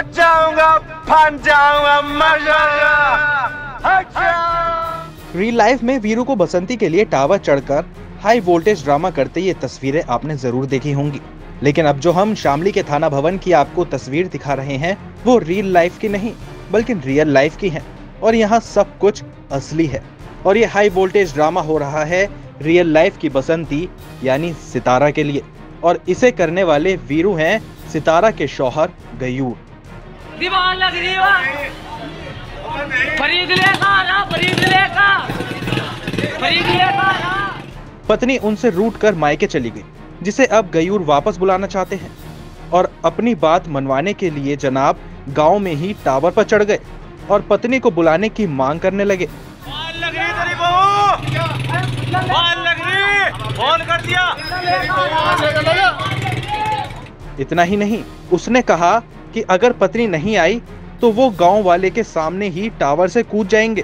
मर जाऊंगा, फन जाऊंगा, मर जाऊंगा। रियल लाइफ में वीरू को बसंती के लिए टावर चढ़कर हाई वोल्टेज ड्रामा करते ये तस्वीरें आपने जरूर देखी होंगी, लेकिन अब जो हम शामली के थाना भवन की आपको तस्वीर दिखा रहे हैं वो रियल लाइफ की नहीं बल्कि रियल लाइफ की है। और यहाँ सब कुछ असली है और ये हाई वोल्टेज ड्रामा हो रहा है रियल लाइफ की बसंती यानी सितारा के लिए। और इसे करने वाले वीरू हैं सितारा के शौहर गयूर। पत्नी उनसे रूठ कर मायके चली गई, जिसे अब गयूर वापस बुलाना चाहते हैं और अपनी बात मनवाने के लिए जनाब गांव में ही टावर पर चढ़ गए और पत्नी को बुलाने की मांग करने लगे। इतना ही नहीं, उसने कहा कि अगर पत्नी नहीं आई तो वो गांव वाले के सामने ही टावर से कूद जाएंगे।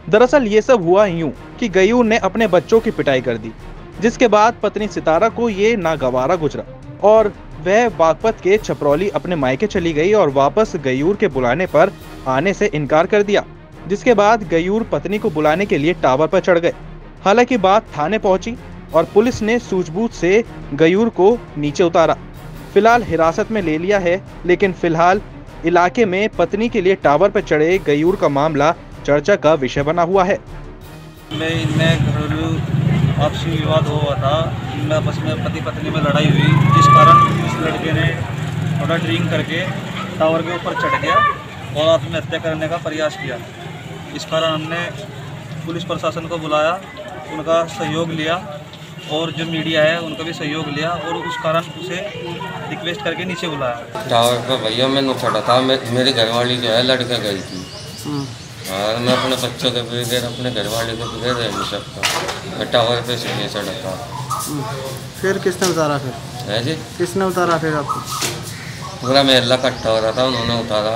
दरअसल ये सब हुआ यूं कि गयूर ने अपने बच्चों की पिटाई कर दी, जिसके बाद पत्नी सितारा को ये नागवारा गुजरा और वह बागपत के छपरौली अपने मायके चली गई और वापस गयूर के बुलाने पर आने से इनकार कर दिया, जिसके बाद गयूर पत्नी को बुलाने के लिए टावर पर चढ़ गए। हालांकि बात थाने पहुंची और पुलिस ने सूझबूझ से गयूर को नीचे उतारा। फिलहाल हिरासत में ले लिया है, लेकिन फिलहाल इलाके में पत्नी के लिए टावर पर चढ़े गयूर का मामला चर्चा का विषय बना हुआ है। इनमें घरेलू आपसी विवाद हुआ था, इनमें आपस में पति पत्नी में लड़ाई हुई, जिस कारण इस लड़के ने थोड़ा ड्रिंक करके टावर के ऊपर चढ़ गया और आत्महत्या करने का प्रयास किया। इस कारण हमने पुलिस प्रशासन को बुलाया, उनका सहयोग लिया और जो मीडिया है उनका भी सहयोग लिया और उस कारण उसे रिक्वेस्ट करके नीचे बुलाया। टावर पर भैया मैंने चढ़ा था, मेरी घरवाली जो है लड़के गई थी और मैं अपने बच्चों के बगैर अपने घरवाले के बगैर रह नहीं सकता। मैं टावर पे से चढ़ा था। फिर किसने उतारा? फिर है जी, किसने उतारा? फिर आपको पूरा महल्ला इकट्ठा हो रहा था, उन्होंने उतारा।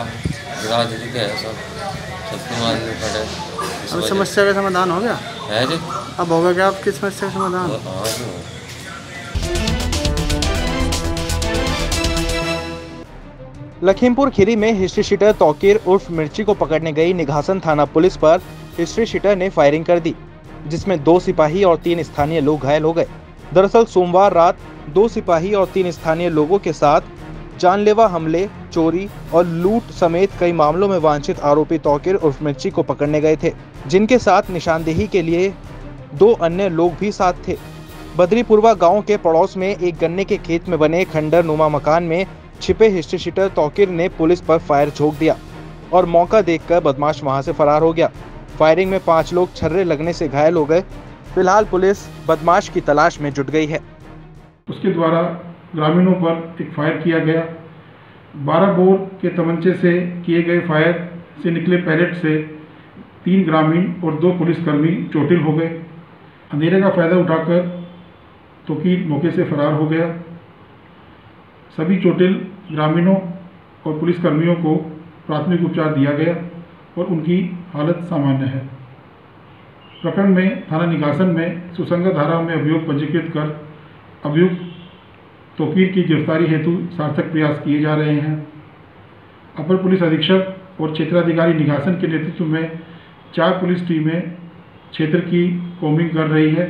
राजनीति के है सबको मारने पड़े। अब समस्या का समाधान हो गया है जी? अब होगा क्या आपकी समस्या का समाधान? हाँ जी। लखीमपुर खीरी में हिस्ट्री शीटर तौकीर उर्फ मिर्ची को पकड़ने गई निघासन थाना पुलिस पर हिस्ट्री शीटर ने फायरिंग कर दी, जिसमें 2 सिपाही और 3 स्थानीय लोग घायल हो गए। दरअसल सोमवार रात 2 सिपाही और 3 स्थानीय लोगों के साथ जानलेवा हमले, चोरी और लूट समेत कई मामलों में वांछित आरोपी तौकीर उर्फ मिर्ची को पकड़ने गए थे, जिनके साथ निशानदेही के लिए 2 अन्य लोग भी साथ थे। बद्रीपुरवा गाँव के पड़ोस में एक गन्ने के खेत में बने खंडर नुमा मकान में छिपे हिस्ट्री शीटर तौकीर ने पुलिस पर फायर झोंक दिया और मौका देखकर बदमाश वहां से फरार हो गया। फायरिंग में 5 लोग छर्रे लगने से घायल हो गए। फिलहाल पुलिस बदमाश की तलाश में जुट गई है। उसके द्वारा ग्रामीणों पर एक फायर किया गया। 12 बोर के तमंचे से किए गए फायर से निकले पैलेट से 3 ग्रामीण और 2 पुलिसकर्मी चोटिल हो गए। अंधेरे का फायदा उठाकर तौकीर मौके से फरार हो गया। सभी चोटिल ग्रामीणों और पुलिसकर्मियों को प्राथमिक उपचार दिया गया और उनकी हालत सामान्य है। प्रकरण में थाना निघासन में सुसंगत धारा में अभियोग पंजीकृत कर अभियुक्त तौकीर की गिरफ्तारी हेतु सार्थक प्रयास किए जा रहे हैं। अपर पुलिस अधीक्षक और क्षेत्राधिकारी निघासन के नेतृत्व में 4 पुलिस टीमें क्षेत्र की कोमिंग कर रही है।